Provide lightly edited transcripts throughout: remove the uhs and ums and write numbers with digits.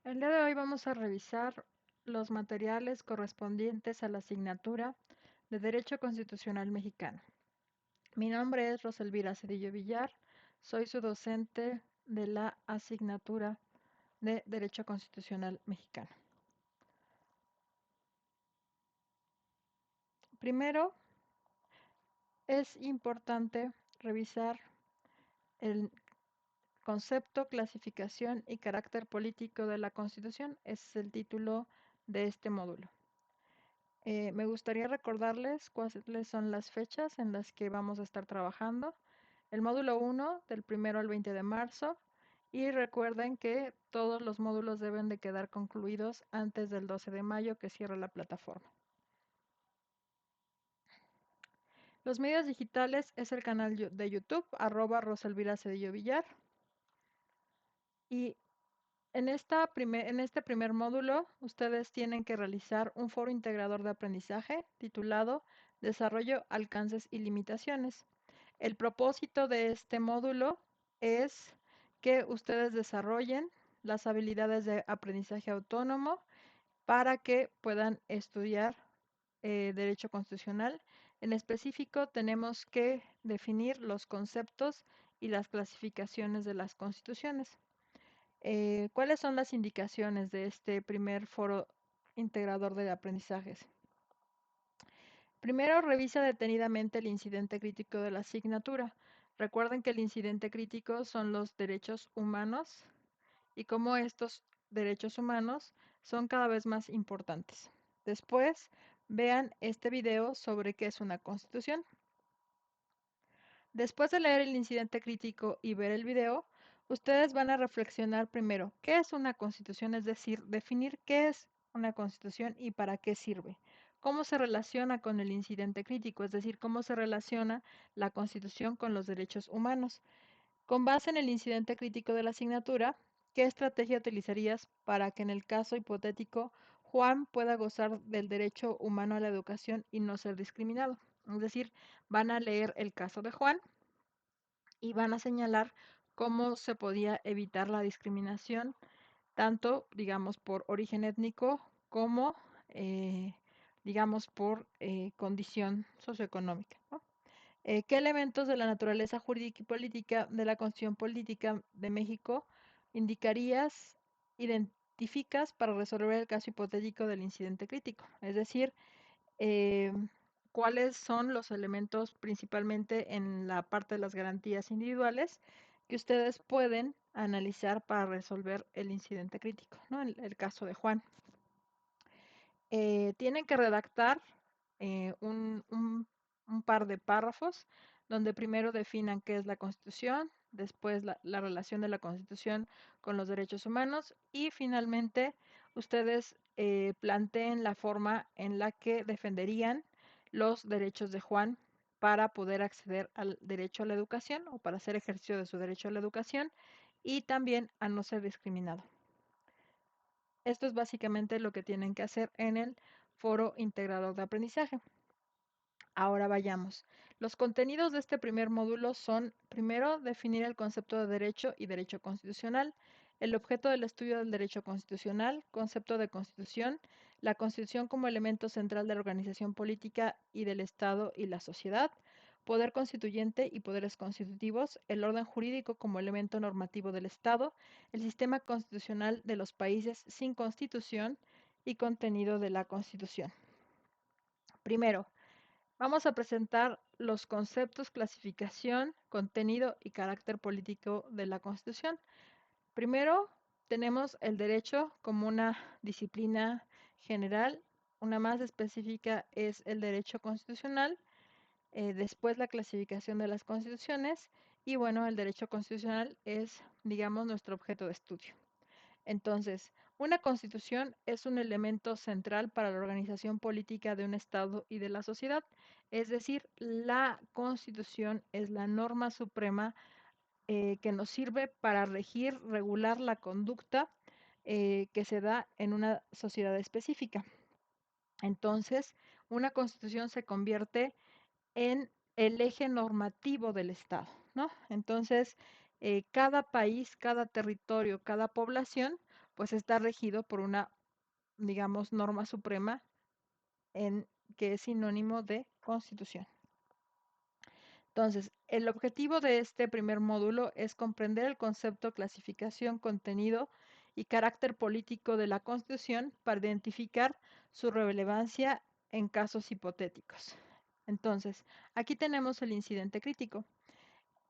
El día de hoy vamos a revisar los materiales correspondientes a la asignatura de Derecho Constitucional Mexicano. Mi nombre es Roselvira Cedillo Villar, soy su docente de la asignatura de Derecho Constitucional Mexicano. Primero, es importante revisar el concepto, clasificación y carácter político de la Constitución. Ese es el título de este módulo. Me gustaría recordarles cuáles son las fechas en las que vamos a estar trabajando. El módulo 1 del 1 al 20 de marzo, y recuerden que todos los módulos deben de quedar concluidos antes del 12 de mayo que cierra la plataforma. Los medios digitales es el canal de YouTube, @roselvira_cedillo_villar. Y en este primer módulo, ustedes tienen que realizar un foro integrador de aprendizaje titulado Desarrollo, alcances y limitaciones. El propósito de este módulo es que ustedes desarrollen las habilidades de aprendizaje autónomo para que puedan estudiar derecho constitucional. En específico, tenemos que definir los conceptos y las clasificaciones de las constituciones. ¿Cuáles son las indicaciones de este primer foro integrador de aprendizajes? Primero, revisa detenidamente el incidente crítico de la asignatura. Recuerden que el incidente crítico son los derechos humanos y cómo estos derechos humanos son cada vez más importantes. Después, vean este video sobre qué es una constitución. Después de leer el incidente crítico y ver el video, ustedes van a reflexionar primero qué es una constitución, es decir, definir qué es una constitución y para qué sirve. Cómo se relaciona con el incidente crítico, es decir, cómo se relaciona la constitución con los derechos humanos. Con base en el incidente crítico de la asignatura, ¿qué estrategia utilizarías para que en el caso hipotético Juan pueda gozar del derecho humano a la educación y no ser discriminado? Es decir, van a leer el caso de Juan y van a señalar cómo se podía evitar la discriminación, tanto, digamos, por origen étnico como, digamos, por condición socioeconómica, ¿no? ¿Qué elementos de la naturaleza jurídica y política de la Constitución Política de México identificas para resolver el caso hipotético del incidente crítico? Es decir, eh, cuáles son los elementos principalmente en la parte de las garantías individuales que ustedes pueden analizar para resolver el incidente crítico, ¿no? El caso de Juan. Tienen que redactar un par de párrafos donde primero definan qué es la Constitución, después la relación de la Constitución con los derechos humanos y finalmente ustedes planteen la forma en la que defenderían los derechos de Juan para poder acceder al derecho a la educación o para hacer ejercicio de su derecho a la educación y también a no ser discriminado. Esto es básicamente lo que tienen que hacer en el foro integrador de aprendizaje. Ahora vayamos. Los contenidos de este primer módulo son, primero, definir el concepto de derecho y derecho constitucional, el objeto del estudio del derecho constitucional, concepto de constitución, la constitución como elemento central de la organización política y del Estado y la sociedad, poder constituyente y poderes constitutivos, el orden jurídico como elemento normativo del Estado, el sistema constitucional de los países sin constitución y contenido de la Constitución. Primero, vamos a presentar los conceptos, clasificación, contenido y carácter político de la Constitución. Primero, tenemos el derecho como una disciplina general. Una más específica es el derecho constitucional. Después, la clasificación de las constituciones. Y bueno, el derecho constitucional es, digamos, nuestro objeto de estudio. Entonces, una constitución es un elemento central para la organización política de un Estado y de la sociedad. Es decir, la constitución es la norma suprema que nos sirve para regir, regular la conducta que se da en una sociedad específica. Entonces, una constitución se convierte en el eje normativo del Estado, ¿no? Entonces, cada país, cada territorio, cada población pues está regido por una, digamos, norma suprema en que es sinónimo de constitución. Entonces, el objetivo de este primer módulo es comprender el concepto, clasificación, contenido y carácter político de la Constitución para identificar su relevancia en casos hipotéticos. Entonces, aquí tenemos el incidente crítico.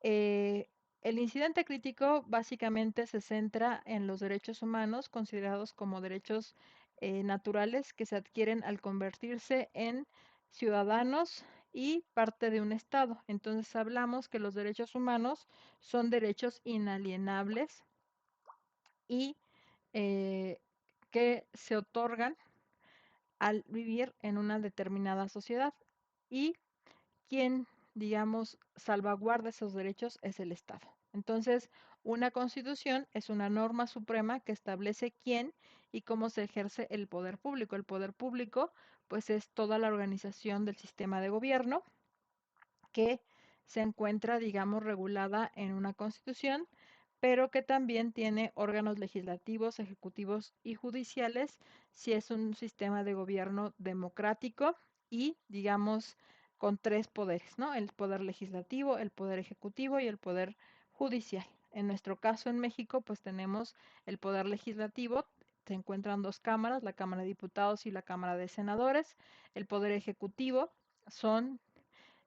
Eh, el incidente crítico básicamente se centra en los derechos humanos considerados como derechos naturales que se adquieren al convertirse en ciudadanos y parte de un Estado. Entonces hablamos que los derechos humanos son derechos inalienables y eh, que se otorgan al vivir en una determinada sociedad. Y quien, digamos, salvaguarda esos derechos es el Estado. Entonces, una constitución es una norma suprema que establece quién y cómo se ejerce el poder público. El poder público, pues, es toda la organización del sistema de gobierno que se encuentra, digamos, regulada en una constitución, pero que también tiene órganos legislativos, ejecutivos y judiciales, si es un sistema de gobierno democrático y, digamos, con tres poderes, ¿no? El poder legislativo, el poder ejecutivo y el poder judicial. En nuestro caso en México, pues tenemos el poder legislativo, se encuentran dos cámaras, la Cámara de Diputados y la Cámara de Senadores. El poder ejecutivo son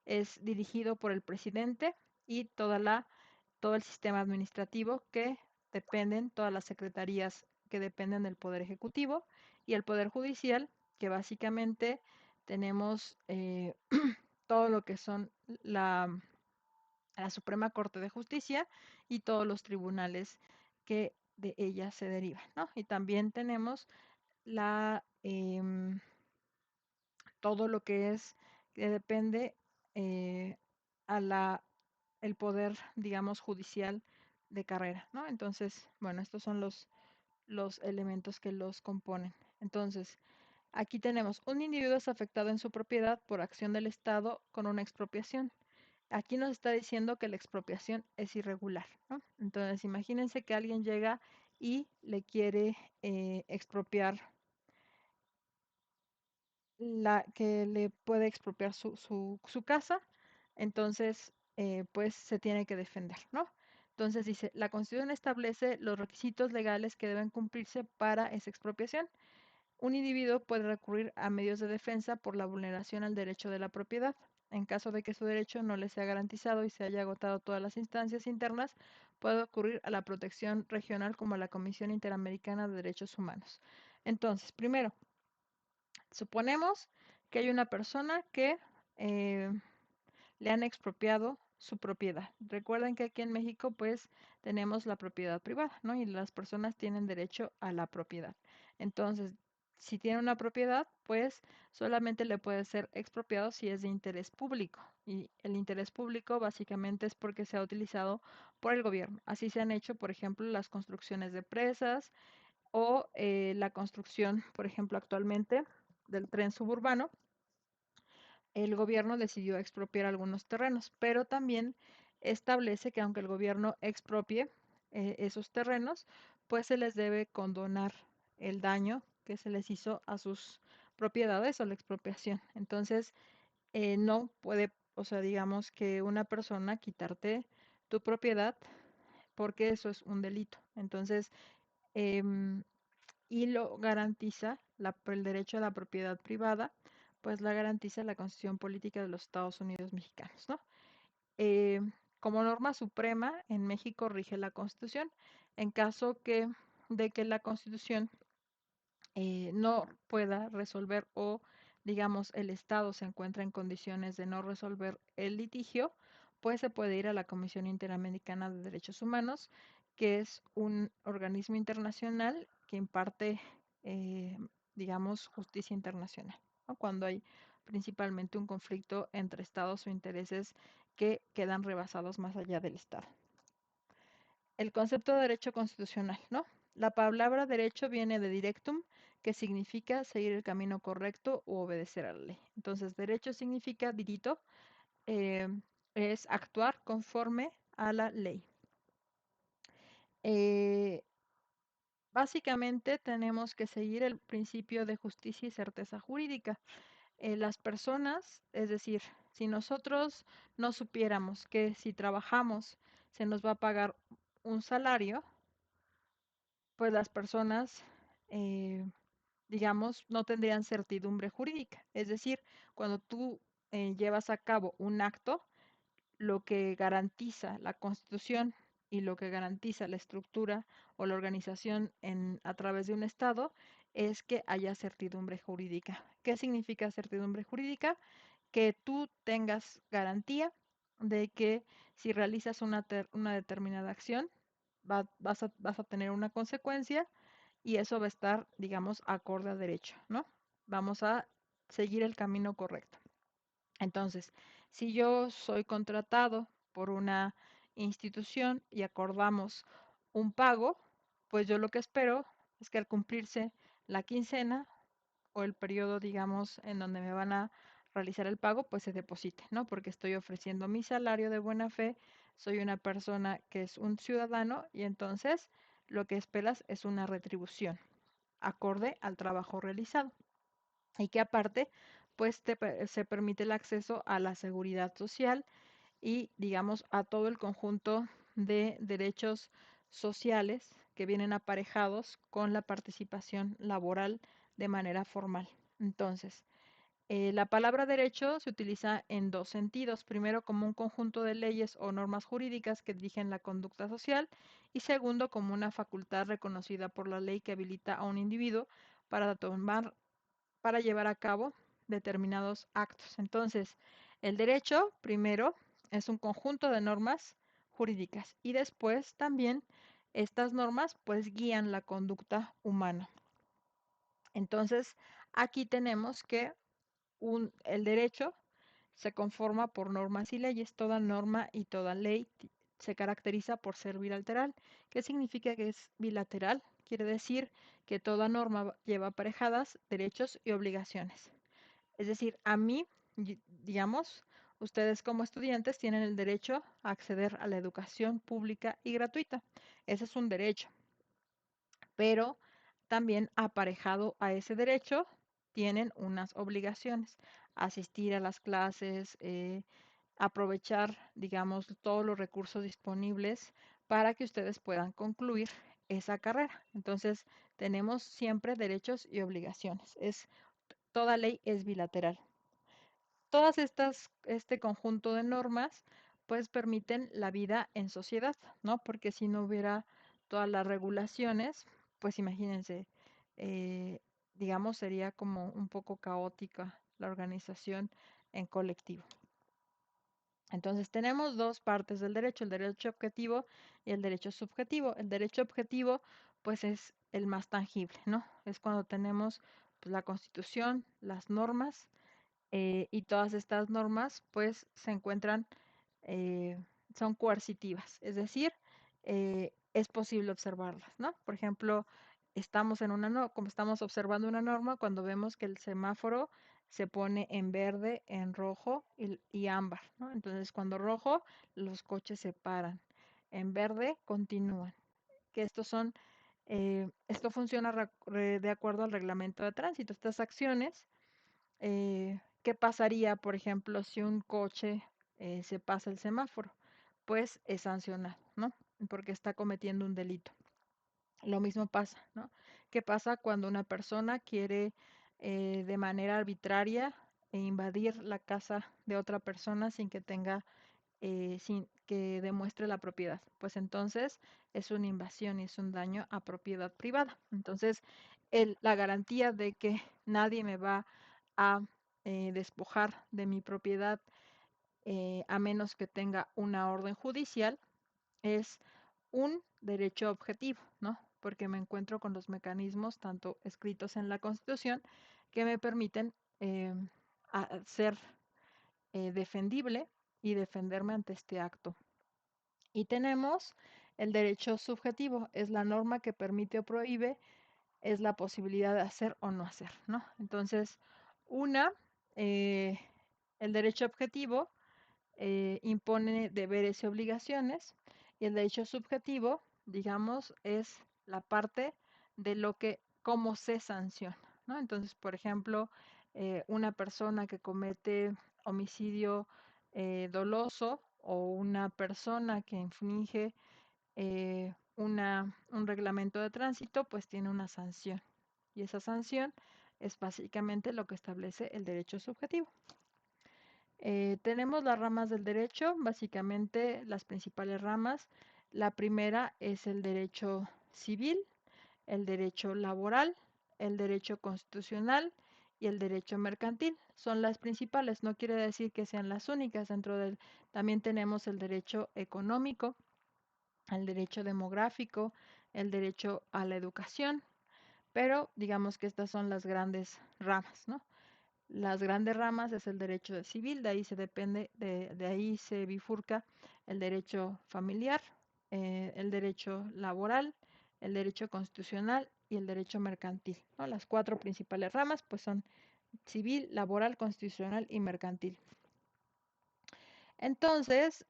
es dirigido por el presidente y todo el sistema administrativo que dependen, todas las secretarías que dependen del Poder Ejecutivo y el Poder Judicial, que básicamente tenemos todo lo que son la Suprema Corte de Justicia y todos los tribunales que de ella se derivan, ¿no? Y también tenemos la, todo lo que es, que depende eh, a el poder, digamos, judicial de carrera, ¿no? Entonces, bueno, estos son los elementos que los componen. Entonces, aquí tenemos, un individuo es afectado en su propiedad por acción del Estado con una expropiación. Aquí nos está diciendo que la expropiación es irregular, ¿no? Entonces, imagínense que alguien llega y le quiere expropiar que le puede expropiar su casa, entonces pues se tiene que defender, ¿no? Entonces dice, la Constitución establece los requisitos legales que deben cumplirse para esa expropiación. Un individuo puede recurrir a medios de defensa por la vulneración al derecho de la propiedad. En caso de que su derecho no le sea garantizado y se haya agotado todas las instancias internas, puede ocurrir a la protección regional como a la Comisión Interamericana de Derechos Humanos. Entonces, primero, suponemos que hay una persona que eh, le han expropiado su propiedad. Recuerden que aquí en México pues tenemos la propiedad privada, ¿no? Y las personas tienen derecho a la propiedad. Entonces, si tiene una propiedad, pues solamente le puede ser expropiado si es de interés público. Y el interés público básicamente es porque se ha utilizado por el gobierno. Así se han hecho, por ejemplo, las construcciones de presas, o la construcción, por ejemplo, actualmente del tren suburbano. El gobierno decidió expropiar algunos terrenos, pero también establece que aunque el gobierno expropie esos terrenos, pues se les debe condonar el daño que se les hizo a sus propiedades o la expropiación. Entonces, no puede, o sea, digamos que una persona quitarte tu propiedad porque eso es un delito. Entonces, em, y lo garantiza el derecho a la propiedad privada, pues la garantiza la Constitución Política de los Estados Unidos Mexicanos, ¿no? Eh, como norma suprema, en México rige la Constitución. En caso de que la Constitución no pueda resolver o, digamos, el Estado se encuentra en condiciones de no resolver el litigio, pues se puede ir a la Comisión Interamericana de Derechos Humanos, que es un organismo internacional que imparte, eh, digamos, justicia internacional, ¿no? Cuando hay principalmente un conflicto entre estados o intereses que quedan rebasados más allá del Estado. El concepto de derecho constitucional, ¿no? La palabra derecho viene de directum, que significa seguir el camino correcto o obedecer a la ley. Entonces, derecho significa dirito, eh, es actuar conforme a la ley. Eh, Básicamente tenemos que seguir el principio de justicia y certeza jurídica. Las personas, es decir, si nosotros no supiéramos que si trabajamos se nos va a pagar un salario, pues las personas, eh, digamos, no tendrían certidumbre jurídica. Es decir, cuando tú llevas a cabo un acto, lo que garantiza la Constitución y lo que garantiza la estructura o la organización a través de un Estado es que haya certidumbre jurídica. ¿Qué significa certidumbre jurídica? Que tú tengas garantía de que si realizas una determinada acción, vas a tener una consecuencia y eso va a estar, digamos, acorde a derecho, ¿no? Vamos a seguir el camino correcto. Entonces, si yo soy contratado por una institución y acordamos un pago, pues yo lo que espero es que al cumplirse la quincena o el periodo, digamos, en donde me van a realizar el pago, pues se deposite, ¿no? Porque estoy ofreciendo mi salario de buena fe, soy una persona que es un ciudadano y entonces lo que esperas es una retribución acorde al trabajo realizado y que aparte, pues se permite el acceso a la seguridad social y, digamos, a todo el conjunto de derechos sociales que vienen aparejados con la participación laboral de manera formal. Entonces, la palabra derecho se utiliza en dos sentidos. Primero, como un conjunto de leyes o normas jurídicas que rigen la conducta social y segundo, como una facultad reconocida por la ley que habilita a un individuo para llevar a cabo determinados actos. Entonces, el derecho, primero, es un conjunto de normas jurídicas y después también estas normas pues guían la conducta humana. Entonces, aquí tenemos que el derecho se conforma por normas y leyes. Toda norma y toda ley se caracteriza por ser bilateral. ¿Qué significa que es bilateral? Quiere decir que toda norma lleva aparejadas derechos y obligaciones. Es decir, a mí, digamos, ustedes como estudiantes tienen el derecho a acceder a la educación pública y gratuita. Ese es un derecho, pero también aparejado a ese derecho tienen unas obligaciones. Asistir a las clases, aprovechar, digamos, todos los recursos disponibles para que ustedes puedan concluir esa carrera. Entonces, tenemos siempre derechos y obligaciones. Toda ley es bilateral. Todas este conjunto de normas, pues permiten la vida en sociedad, ¿no? Porque si no hubiera todas las regulaciones, pues imagínense, eh, digamos, sería como un poco caótica la organización en colectivo. Entonces tenemos dos partes del derecho, el derecho objetivo y el derecho subjetivo. El derecho objetivo, pues es el más tangible, ¿no? Es cuando tenemos pues, la Constitución, las normas y todas estas normas pues se encuentran, eh, son coercitivas, es decir, es posible observarlas, ¿no? Por ejemplo, estamos en como estamos observando una norma cuando vemos que el semáforo se pone en verde, en rojo y ámbar, ¿no? Entonces, cuando rojo, los coches se paran, en verde continúan. Que esto funciona de acuerdo al reglamento de tránsito. Estas acciones ¿qué pasaría, por ejemplo, si un coche se pasa el semáforo? Pues es sancionado, ¿no? Porque está cometiendo un delito. Lo mismo pasa, ¿no? ¿Qué pasa cuando una persona quiere de manera arbitraria invadir la casa de otra persona sin que tenga, sin que demuestre la propiedad? Pues entonces es una invasión y es un daño a propiedad privada. Entonces, la garantía de que nadie me va a despojar de mi propiedad a menos que tenga una orden judicial es un derecho objetivo, ¿no? Porque me encuentro con los mecanismos, tanto escritos en la Constitución, que me permiten ser defendible y defenderme ante este acto. Y tenemos el derecho subjetivo, es la norma que permite o prohíbe, es la posibilidad de hacer o no hacer, ¿no? Entonces, una, eh, el derecho objetivo impone deberes y obligaciones y el derecho subjetivo, digamos, es la parte de cómo se sanciona, ¿no? Entonces, por ejemplo, una persona que comete homicidio doloso o una persona que infringe un reglamento de tránsito, pues tiene una sanción. Y esa sanción es básicamente lo que establece el derecho subjetivo. Tenemos las ramas del derecho, básicamente las principales ramas. La primera es el derecho civil, el derecho laboral, el derecho constitucional y el derecho mercantil. Son las principales, no quiere decir que sean las únicas. También tenemos el derecho económico, el derecho demográfico, el derecho a la educación, pero digamos que estas son las grandes ramas, ¿no? Las grandes ramas es el derecho civil, de ahí se bifurca el derecho familiar, el derecho laboral, el derecho constitucional y el derecho mercantil, ¿no? Las cuatro principales ramas pues son civil, laboral, constitucional y mercantil. Entonces,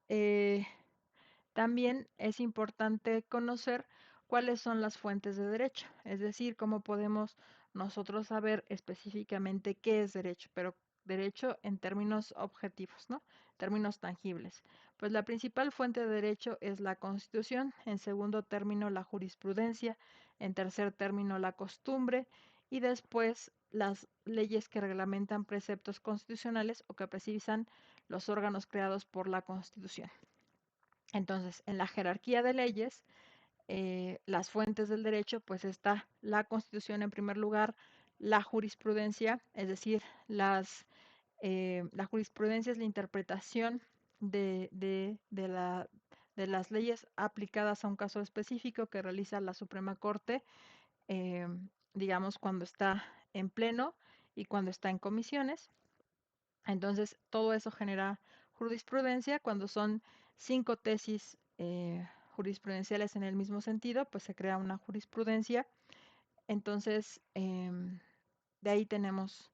también es importante conocer cuáles son las fuentes de derecho, es decir, cómo podemos nosotros saber específicamente qué es derecho, pero derecho en términos objetivos, ¿no? Términos tangibles. Pues la principal fuente de derecho es la Constitución, en segundo término la jurisprudencia, en tercer término la costumbre y después las leyes que reglamentan preceptos constitucionales o que precisan los órganos creados por la Constitución. Entonces, en la jerarquía de leyes, las fuentes del derecho, pues está la Constitución en primer lugar, la jurisprudencia, es decir, la jurisprudencia es la interpretación de las leyes aplicadas a un caso específico que realiza la Suprema Corte, eh, digamos, cuando está en pleno y cuando está en comisiones. Entonces, todo eso genera jurisprudencia. Cuando son 5 tesis jurisprudenciales en el mismo sentido, pues se crea una jurisprudencia. Entonces, de ahí tenemos,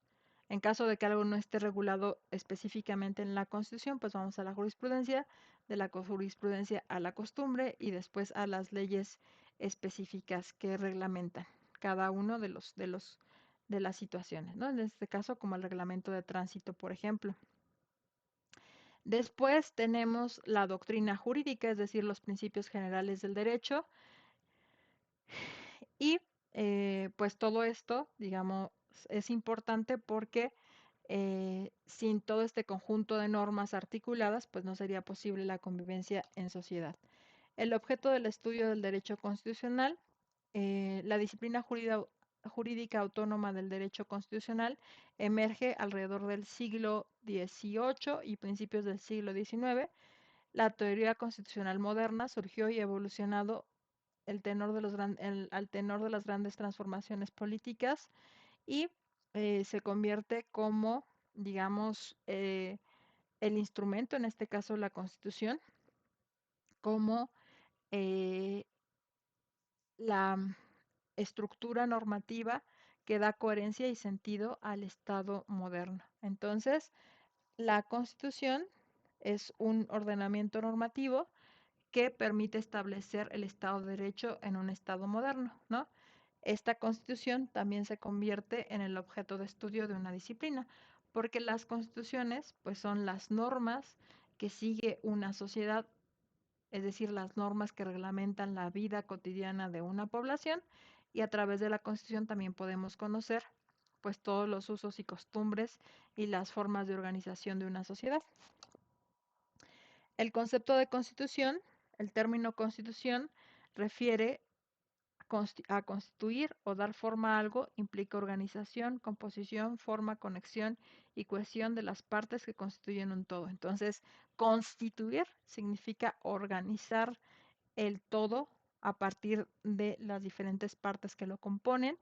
en caso de que algo no esté regulado específicamente en la Constitución, pues vamos a la jurisprudencia, de la jurisprudencia a la costumbre y después a las leyes específicas que reglamentan cada uno de las situaciones, ¿no? En este caso, como el reglamento de tránsito, por ejemplo. Después tenemos la doctrina jurídica, es decir, los principios generales del derecho. Y pues todo esto, digamos, es importante porque sin todo este conjunto de normas articuladas, pues no sería posible la convivencia en sociedad. El objeto del estudio del derecho constitucional, la disciplina jurídica autónoma del derecho constitucional emerge alrededor del siglo XVIII y principios del siglo XIX. La teoría constitucional moderna surgió y evolucionado al tenor de las grandes transformaciones políticas y se convierte como, digamos, el instrumento, en este caso la Constitución, como eh, la estructura normativa que da coherencia y sentido al Estado moderno. Entonces, la Constitución es un ordenamiento normativo que permite establecer el Estado de Derecho en un Estado moderno, ¿no? Esta constitución también se convierte en el objeto de estudio de una disciplina, porque las constituciones, pues son las normas que sigue una sociedad, es decir, las normas que reglamentan la vida cotidiana de una población, y a través de la constitución también podemos conocer, pues todos los usos y costumbres y las formas de organización de una sociedad. El concepto de constitución, el término constitución, refiere a constituir o dar forma a algo, implica organización, composición, forma, conexión y cohesión de las partes que constituyen un todo. Entonces, constituir significa organizar el todo a partir de las diferentes partes que lo componen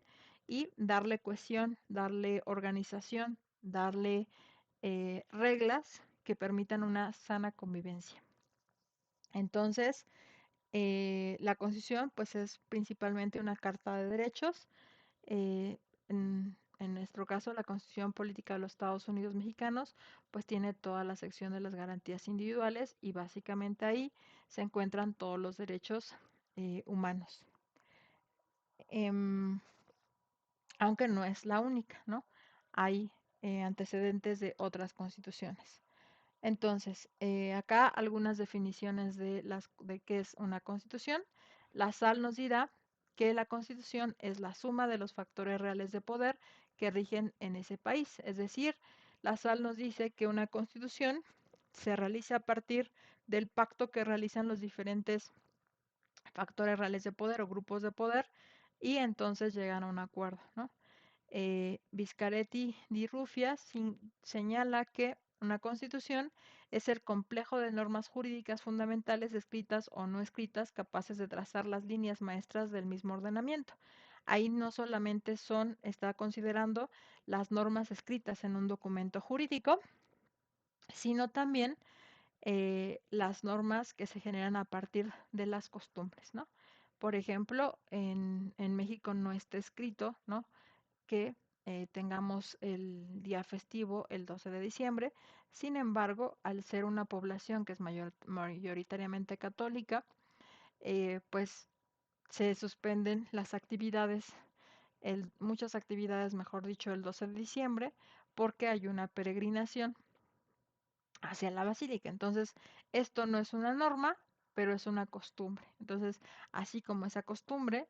y darle cohesión, darle organización, darle reglas que permitan una sana convivencia. Entonces, la Constitución, pues es principalmente una carta de derechos. eh, en nuestro caso, la Constitución Política de los Estados Unidos Mexicanos, pues tiene toda la sección de las garantías individuales y básicamente ahí se encuentran todos los derechos humanos. em, aunque no es la única, ¿no? Hay antecedentes de otras constituciones. Entonces, acá algunas definiciones de qué es una constitución. La SAL nos dirá que la constitución es la suma de los factores reales de poder que rigen en ese país. Es decir, la SAL nos dice que una constitución se realiza a partir del pacto que realizan los diferentes factores reales de poder o grupos de poder y entonces llegan a un acuerdo, ¿no? Viscaretti di Ruffia señala que una constitución es el complejo de normas jurídicas fundamentales escritas o no escritas capaces de trazar las líneas maestras del mismo ordenamiento. Ahí no solamente está considerando las normas escritas en un documento jurídico, sino también las normas que se generan a partir de las costumbres, ¿no? Por ejemplo, en México no está escrito, ¿no? Que tengamos el día festivo el 12 de diciembre. Sin embargo, al ser una población que es mayoritariamente católica, pues se suspenden las actividades, muchas actividades, mejor dicho, el 12 de diciembre, porque hay una peregrinación hacia la basílica. Entonces, esto no es una norma, pero es una costumbre. Entonces, así como esa costumbre,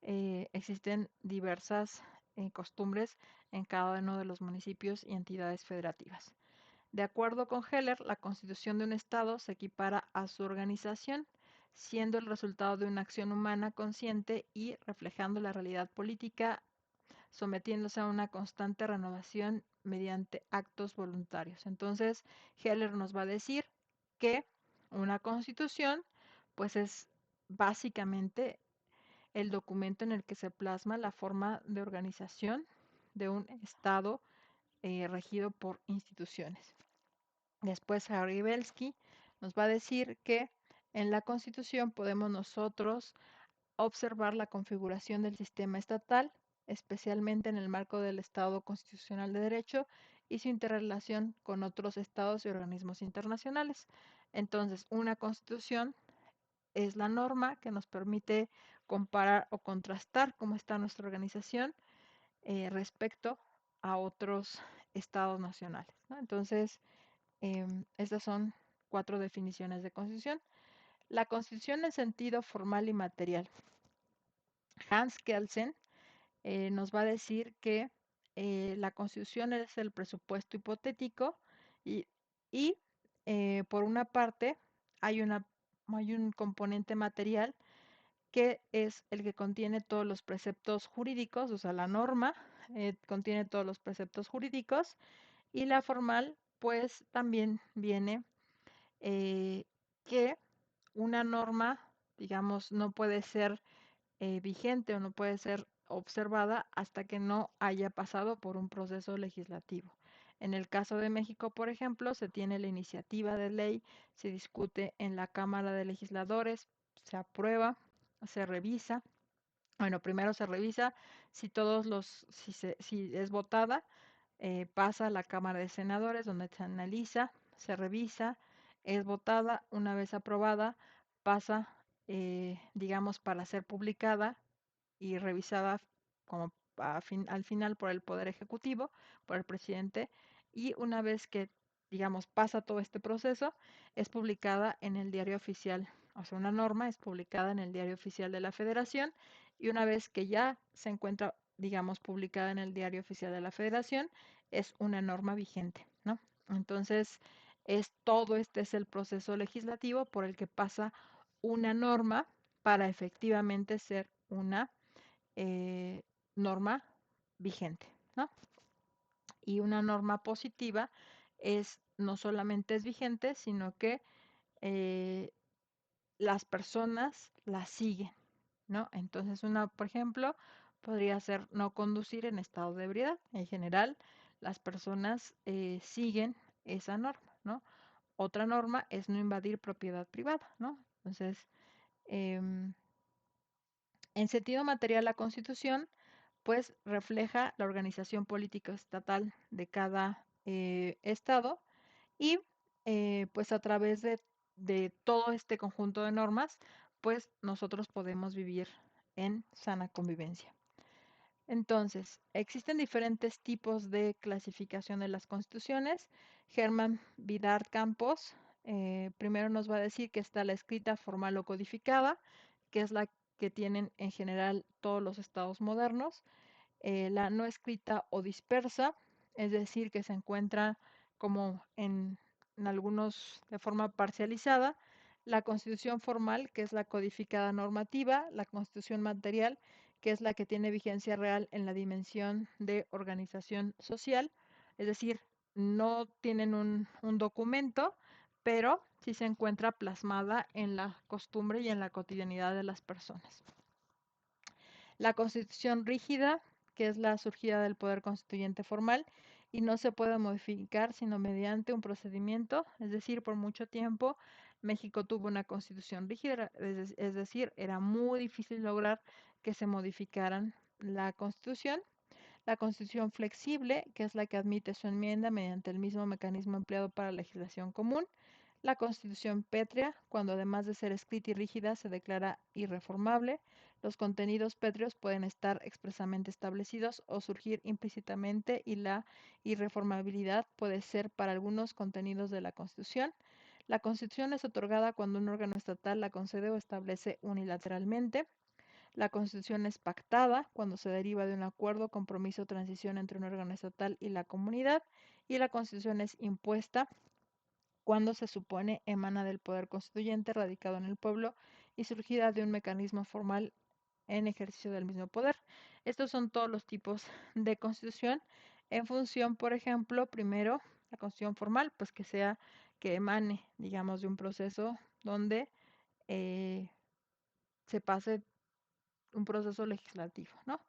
existen diversas costumbres en cada uno de los municipios y entidades federativas. De acuerdo con Heller, la constitución de un Estado se equipara a su organización, siendo el resultado de una acción humana consciente y reflejando la realidad política, sometiéndose a una constante renovación mediante actos voluntarios. Entonces, Heller nos va a decir que una constitución, pues es básicamente el documento en el que se plasma la forma de organización de un Estado regido por instituciones. Después, Harry Belsky nos va a decir que en la Constitución podemos nosotros observar la configuración del sistema estatal, especialmente en el marco del Estado constitucional de derecho y su interrelación con otros estados y organismos internacionales. Entonces, una constitución es la norma que nos permite comparar o contrastar cómo está nuestra organización respecto a otros estados nacionales, ¿no? Entonces, estas son 4 definiciones de constitución. La constitución en sentido formal y material. Hans Kelsen nos va a decir que la constitución es el presupuesto hipotético y, y por una parte hay un componente material que es el que contiene todos los preceptos jurídicos, o sea, la norma contiene todos los preceptos jurídicos y la formal pues también viene eh, que una norma, digamos, no puede ser vigente o no puede ser observada hasta que no haya pasado por un proceso legislativo. En el caso de México, por ejemplo, se tiene la iniciativa de ley, se discute en la Cámara de Legisladores, se aprueba, se revisa. Bueno, primero se revisa si si es votada, pasa a la Cámara de Senadores, donde se analiza, se revisa, es votada, una vez aprobada, pasa, digamos, para ser publicada y revisada como al final por el Poder Ejecutivo, por el presidente, y una vez que, digamos, pasa todo este proceso, es publicada en el Diario Oficial. O sea, una norma es publicada en el Diario Oficial de la Federación y una vez que ya se encuentra, digamos, publicada en el Diario Oficial de la Federación, es una norma vigente, ¿no? Entonces, todo este es el proceso legislativo por el que pasa una norma para efectivamente ser una eh, norma vigente, ¿no? Y una norma positiva no solamente es vigente, sino que eh, las personas la siguen, ¿no? Entonces, por ejemplo, podría ser no conducir en estado de ebriedad. En general, las personas siguen esa norma, ¿no? Otra norma es no invadir propiedad privada, ¿no? Entonces, em, en sentido material, la Constitución pues refleja la organización política estatal de cada estado y pues a través de todo este conjunto de normas, pues nosotros podemos vivir en sana convivencia. Entonces, existen diferentes tipos de clasificación de las constituciones. Germán Vidart Campos primero nos va a decir que está la escrita, formal o codificada, que es la que tienen en general todos los estados modernos. La no escrita o dispersa, es decir, que se encuentra como en algunos de forma parcializada. La constitución formal, que es la codificada normativa, la constitución material, que es la que tiene vigencia real en la dimensión de organización social, es decir, no tienen un documento, pero sí se encuentra plasmada en la costumbre y en la cotidianidad de las personas. La constitución rígida, que es la surgida del poder constituyente formal y no se puede modificar sino mediante un procedimiento, es decir, por mucho tiempo México tuvo una constitución rígida, es decir, era muy difícil lograr que se modificaran la constitución. La constitución flexible, que es la que admite su enmienda mediante el mismo mecanismo empleado para la legislación común. La constitución pétrea, cuando además de ser escrita y rígida se declara irreformable. Los contenidos pétreos pueden estar expresamente establecidos o surgir implícitamente y la irreformabilidad puede ser para algunos contenidos de la Constitución. La Constitución es otorgada cuando un órgano estatal la concede o establece unilateralmente. La Constitución es pactada cuando se deriva de un acuerdo, compromiso o transición entre un órgano estatal y la comunidad. Y la Constitución es impuesta cuando se supone emana del poder constituyente radicado en el pueblo y surgida de un mecanismo formal en ejercicio del mismo poder. Estos son todos los tipos de constitución en función, por ejemplo, primero, la constitución formal, pues que sea, que emane, digamos, de un proceso donde se pase un proceso legislativo, ¿no?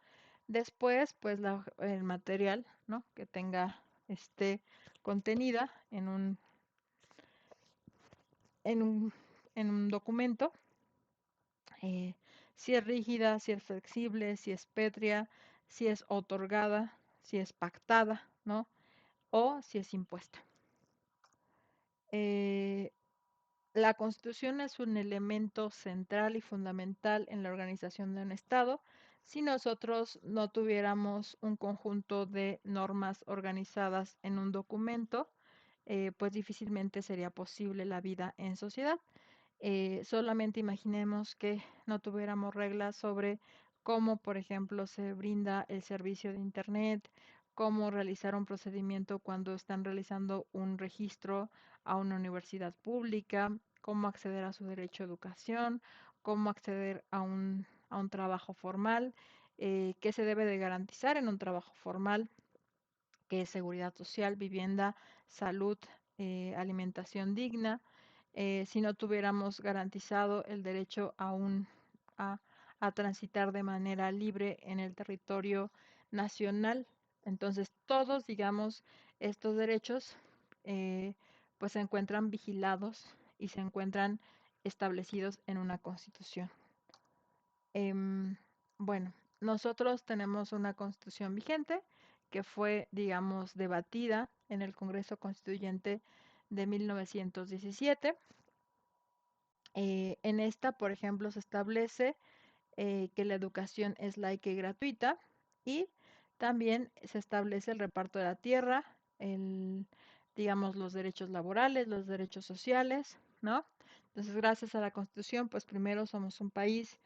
Después, pues el material, ¿no? Que tenga, esté contenida en un, en un documento, eh, si es rígida, si es flexible, si es pétrea, si es otorgada, si es pactada, ¿no? O si es impuesta. La Constitución es un elemento central y fundamental en la organización de un Estado. Si nosotros no tuviéramos un conjunto de normas organizadas en un documento, pues difícilmente sería posible la vida en sociedad. Solamente imaginemos que no tuviéramos reglas sobre cómo, por ejemplo, se brinda el servicio de Internet, cómo realizar un procedimiento cuando están realizando un registro a una universidad pública, cómo acceder a su derecho a educación, cómo acceder a un trabajo formal, qué se debe de garantizar en un trabajo formal, que es seguridad social, vivienda, salud, alimentación digna. Si no tuviéramos garantizado el derecho a, a transitar de manera libre en el territorio nacional, entonces todos, digamos, estos derechos pues se encuentran vigilados y se encuentran establecidos en una constitución. Bueno, nosotros tenemos una constitución vigente que fue, digamos, debatida en el Congreso Constituyente de 1917. En esta, por ejemplo, se establece que la educación es laica y gratuita y también se establece el reparto de la tierra, digamos, los derechos laborales, los derechos sociales, ¿no? Entonces, gracias a la Constitución, pues primero somos un país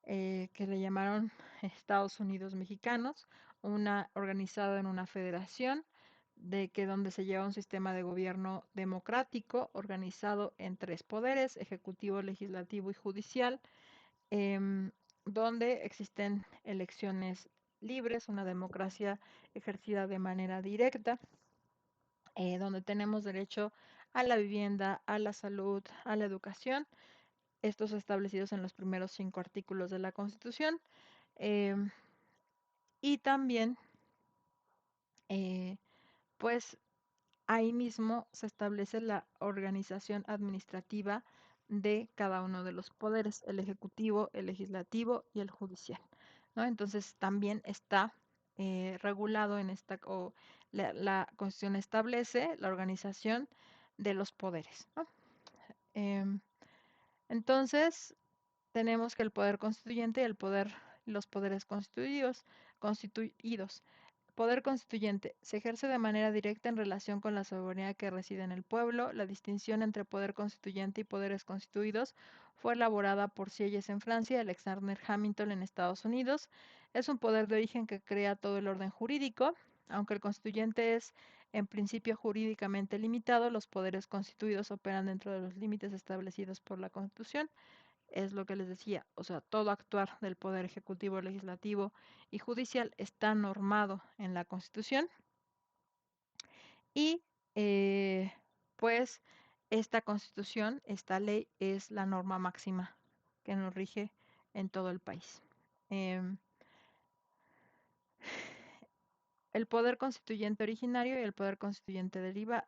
que le llamaron Estados Unidos Mexicanos, organizado en una federación de que donde se lleva un sistema de gobierno democrático organizado en tres poderes, ejecutivo, legislativo y judicial, em, donde existen elecciones libres, una democracia ejercida de manera directa, donde tenemos derecho a la vivienda, a la salud, a la educación, estos establecidos en los primeros 5 artículos de la Constitución, em, y también, pues, ahí mismo se establece la organización administrativa de cada uno de los poderes, el ejecutivo, el legislativo y el judicial, ¿no? Entonces también está regulado en esta, o la Constitución establece la organización de los poderes, ¿no? Entonces, tenemos que el poder constituyente y el poder y los poderes constituidos. Poder constituyente. Se ejerce de manera directa en relación con la soberanía que reside en el pueblo. La distinción entre poder constituyente y poderes constituidos fue elaborada por Sieyes en Francia y Alexander Hamilton en Estados Unidos. Es un poder de origen que crea todo el orden jurídico. Aunque el constituyente es en principio jurídicamente limitado, los poderes constituidos operan dentro de los límites establecidos por la Constitución. Es lo que les decía, o sea, todo actuar del Poder Ejecutivo, Legislativo y Judicial está normado en la Constitución y pues esta Constitución, esta ley es la norma máxima que nos rige en todo el país. Em, el poder constituyente originario y el poder constituyente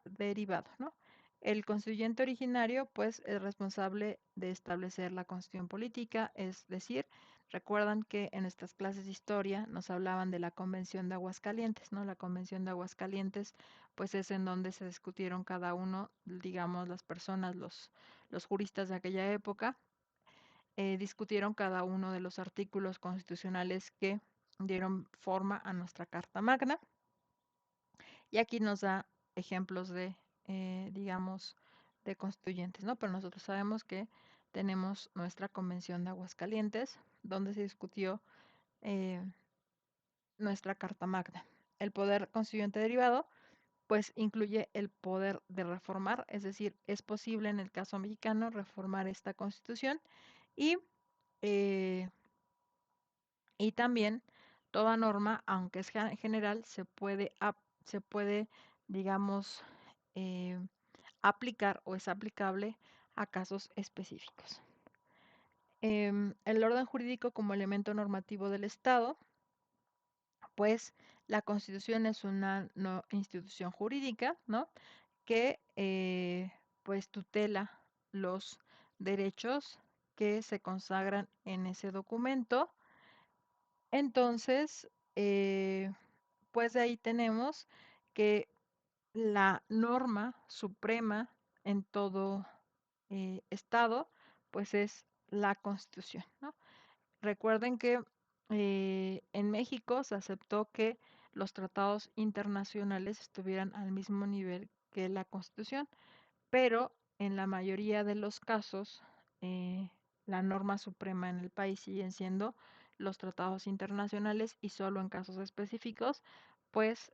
derivado, ¿no? El constituyente originario, pues, es responsable de establecer la constitución política, es decir, recuerdan que en estas clases de historia nos hablaban de la Convención de Aguascalientes, ¿no? La Convención de Aguascalientes, pues, es en donde se discutieron cada uno, digamos, las personas, los juristas de aquella época, discutieron cada uno de los artículos constitucionales que dieron forma a nuestra Carta Magna. Y aquí nos da ejemplos de, digamos, de constituyentes, ¿no? Pero nosotros sabemos que tenemos nuestra Convención de Aguascalientes, donde se discutió eh, nuestra Carta Magna. El poder constituyente derivado, pues incluye el poder de reformar, es decir, es posible en el caso mexicano reformar esta Constitución y, eh, y también toda norma, aunque es general, se puede, digamos, eh, aplicar o es aplicable a casos específicos. El orden jurídico como elemento normativo del Estado, pues la Constitución es una institución jurídica, ¿no? Que pues tutela los derechos que se consagran en ese documento. Entonces, pues de ahí tenemos que la norma suprema en todo estado, pues es la Constitución, ¿no? Recuerden que en México se aceptó que los tratados internacionales estuvieran al mismo nivel que la Constitución, pero en la mayoría de los casos, la norma suprema en el país siguen siendo los tratados internacionales y solo en casos específicos, pues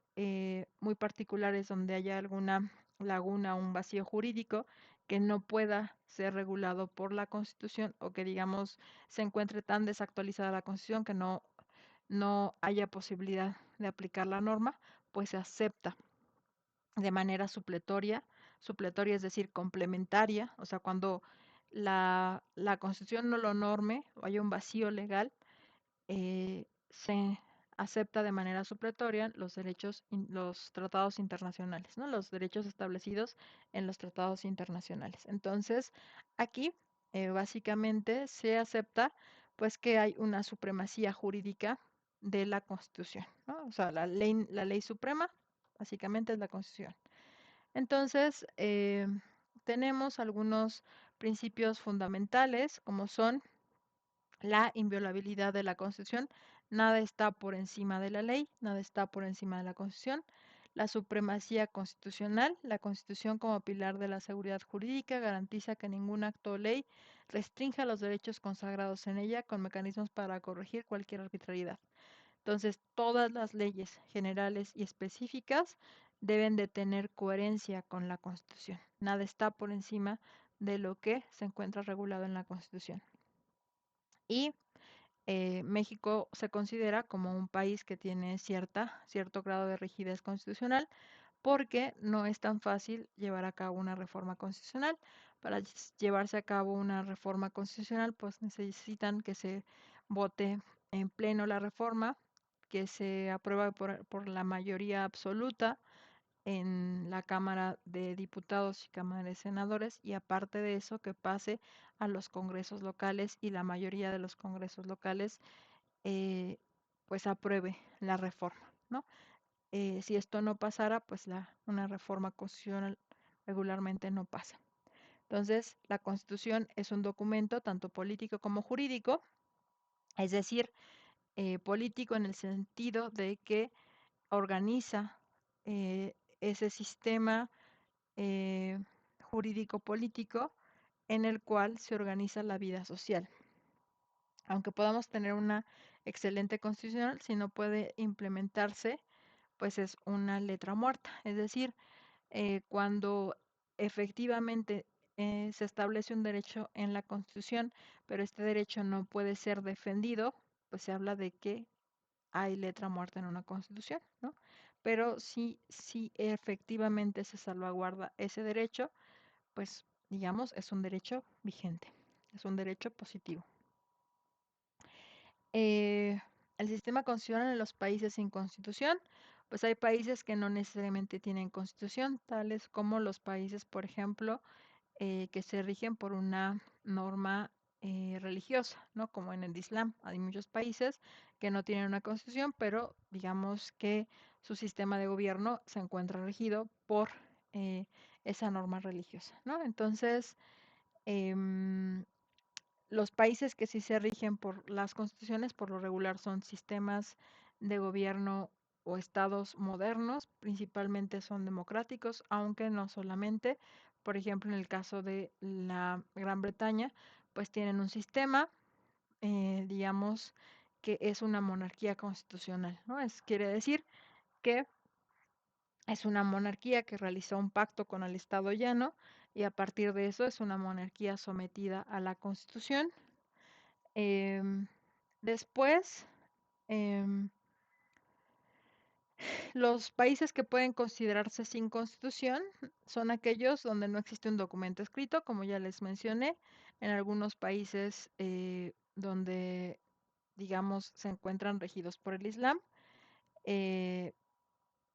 muy particulares donde haya alguna laguna o un vacío jurídico que no pueda ser regulado por la Constitución o que digamos se encuentre tan desactualizada la Constitución que no haya posibilidad de aplicar la norma, pues se acepta de manera supletoria es decir, complementaria, o sea, cuando la Constitución no lo norme o haya un vacío legal, se acepta de manera supletoria los derechos, los tratados internacionales, ¿no? Los derechos establecidos en los tratados internacionales. Entonces, aquí básicamente se acepta pues que hay una supremacía jurídica de la Constitución, ¿no? O sea, la ley suprema básicamente es la Constitución. Entonces, tenemos algunos principios fundamentales, como son la inviolabilidad de la Constitución. Nada está por encima de la ley, nada está por encima de la Constitución. La supremacía constitucional. La Constitución como pilar de la seguridad jurídica garantiza que ningún acto o ley restrinja los derechos consagrados en ella con mecanismos para corregir cualquier arbitrariedad. Entonces, todas las leyes generales y específicas deben de tener coherencia con la Constitución. Nada está por encima de lo que se encuentra regulado en la Constitución. Y México se considera como un país que tiene cierto grado de rigidez constitucional porque no es tan fácil llevar a cabo una reforma constitucional. Para llevarse a cabo una reforma constitucional, pues necesitan que se vote en pleno la reforma, que se apruebe por la mayoría absoluta en la Cámara de Diputados y Cámara de Senadores y aparte de eso que pase a los congresos locales y la mayoría de los congresos locales eh, pues apruebe la reforma, ¿no? Si esto no pasara, pues una reforma constitucional regularmente no pasa. Entonces, la Constitución es un documento tanto político como jurídico, es decir, político en el sentido de que organiza ese sistema eh, jurídico-político en el cual se organiza la vida social. Aunque podamos tener una excelente constitución, si no puede implementarse, pues es una letra muerta. Es decir, cuando efectivamente se establece un derecho en la Constitución, pero este derecho no puede ser defendido, pues se habla de que hay letra muerta en una Constitución, ¿no? Pero si efectivamente se salvaguarda ese derecho, pues digamos, es un derecho vigente, es un derecho positivo. Eh, el sistema constitucional en los países sin constitución, pues hay países que no necesariamente tienen constitución, tales como los países, por ejemplo, que se rigen por una norma religiosa, ¿no? Como en el Islam. Hay muchos países que no tienen una constitución, pero digamos que su sistema de gobierno se encuentra regido por esa norma religiosa, ¿no? Entonces, em, los países que sí se rigen por las constituciones, por lo regular, son sistemas de gobierno o estados modernos, principalmente son democráticos, aunque no solamente. Por ejemplo, en el caso de la Gran Bretaña, pues tienen un sistema, digamos, que es una monarquía constitucional, ¿no? Quiere decir que es una monarquía que realizó un pacto con el Estado llano y a partir de eso es una monarquía sometida a la Constitución. Em, después, em, los países que pueden considerarse sin constitución son aquellos donde no existe un documento escrito, como ya les mencioné. En algunos países donde, digamos, se encuentran regidos por el Islam, eh,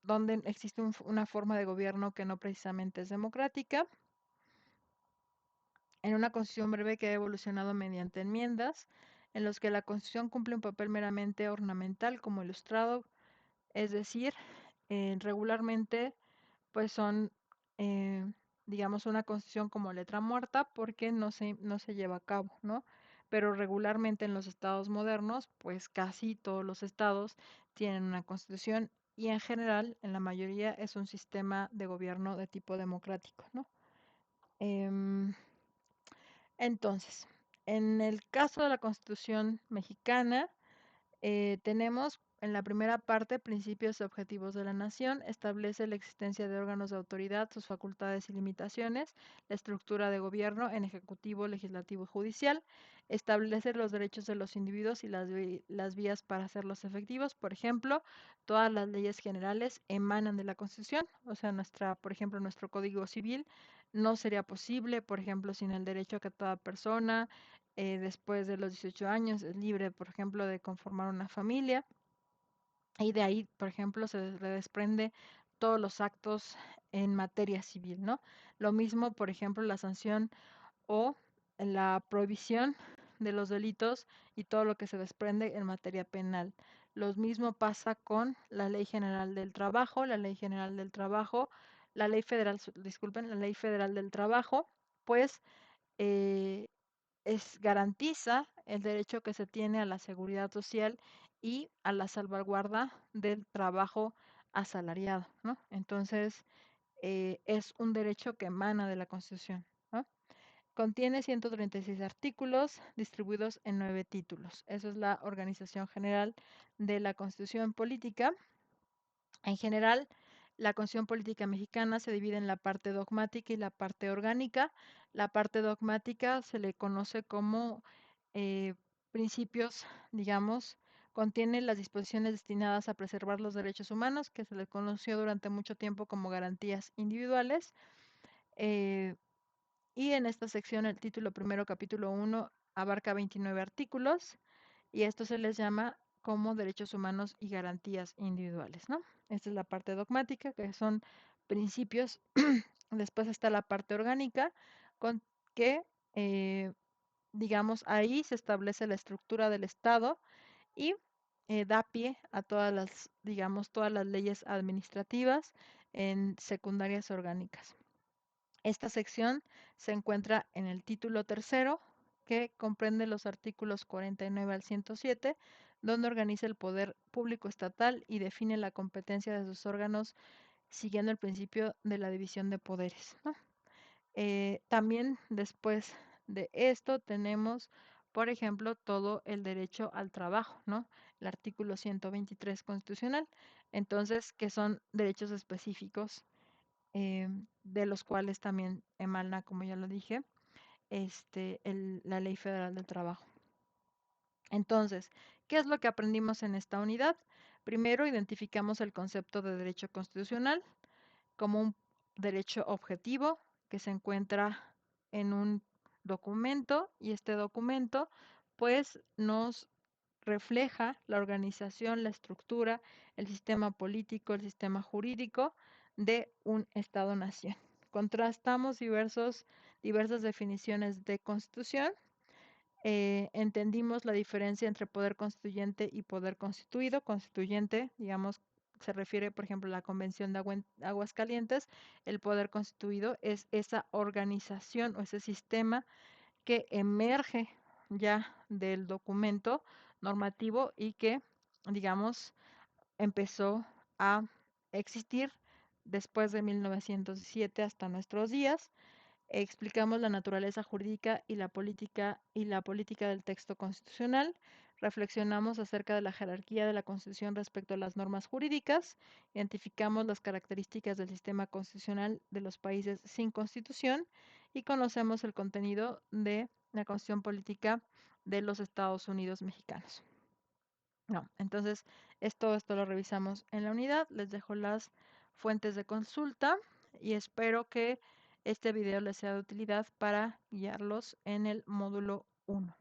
donde existe una forma de gobierno que no precisamente es democrática. En una constitución breve que ha evolucionado mediante enmiendas, en los que la constitución cumple un papel meramente ornamental como ilustrado. Es decir, regularmente pues son, eh, digamos, una constitución como letra muerta porque no se lleva a cabo, ¿no? Pero regularmente en los estados modernos, pues casi todos los estados tienen una constitución y en general, en la mayoría, es un sistema de gobierno de tipo democrático, ¿no? Em, entonces, en el caso de la Constitución mexicana, tenemos en la primera parte principios y objetivos de la nación, establece la existencia de órganos de autoridad, sus facultades y limitaciones, la estructura de gobierno en ejecutivo, legislativo y judicial, establece los derechos de los individuos y las vías para hacerlos efectivos. Por ejemplo, todas las leyes generales emanan de la Constitución, o sea, por ejemplo, nuestro Código Civil no sería posible, por ejemplo, sin el derecho a que toda persona después de los 18 años es libre, por ejemplo, de conformar una familia y de ahí, por ejemplo, se le desprende todos los actos en materia civil, ¿no? Lo mismo, por ejemplo, la sanción o la prohibición de los delitos y todo lo que se desprende en materia penal. Lo mismo pasa con la Ley General del Trabajo, la Ley Federal, disculpen, la Ley Federal del Trabajo, pues eh, garantiza el derecho que se tiene a la seguridad social y a la salvaguarda del trabajo asalariado, ¿no? Entonces, es un derecho que emana de la Constitución, ¿no? Contiene 136 artículos distribuidos en 9 títulos. Eso es la organización general de la Constitución política. En general, la Constitución política mexicana se divide en la parte dogmática y la parte orgánica. La parte dogmática se le conoce como eh, principios, digamos, contiene las disposiciones destinadas a preservar los derechos humanos, que se le conoció durante mucho tiempo como garantías individuales. eh, y en esta sección, el título primero, capítulo 1, abarca 29 artículos y esto se les llama como derechos humanos y garantías individuales, ¿no? Esta es la parte dogmática, que son principios. Después está la parte orgánica, con que, digamos, ahí se establece la estructura del Estado y da pie a todas las, digamos, todas las leyes administrativas en secundarias orgánicas. Esta sección se encuentra en el título tercero, que comprende los artículos 49 al 107, donde organiza el poder público estatal y define la competencia de sus órganos siguiendo el principio de la división de poderes, ¿no? También después de esto tenemos, por ejemplo, todo el derecho al trabajo, ¿no? El artículo 123 constitucional. Entonces, que son derechos específicos, de los cuales también emana, como ya lo dije, la Ley Federal del Trabajo. Entonces, ¿qué es lo que aprendimos en esta unidad? Primero, identificamos el concepto de derecho constitucional como un derecho objetivo que se encuentra en un documento, y este documento pues nos refleja la organización, la estructura, el sistema político, el sistema jurídico de un Estado-nación. Contrastamos diversas definiciones de constitución. Entendimos la diferencia entre poder constituyente y poder constituido. Constituyente, digamos, se refiere, por ejemplo, a la Convención de Aguascalientes. El poder constituido es esa organización o ese sistema que emerge ya del documento normativo y que, digamos, empezó a existir después de 1907 hasta nuestros días. Explicamos la naturaleza jurídica y la política del texto constitucional. Reflexionamos acerca de la jerarquía de la Constitución respecto a las normas jurídicas. Identificamos las características del sistema constitucional de los países sin constitución y conocemos el contenido de la Constitución política de los Estados Unidos mexicanos. No, entonces esto lo revisamos en la unidad. Les dejo las fuentes de consulta y espero que este video les sea de utilidad para guiarlos en el módulo 1.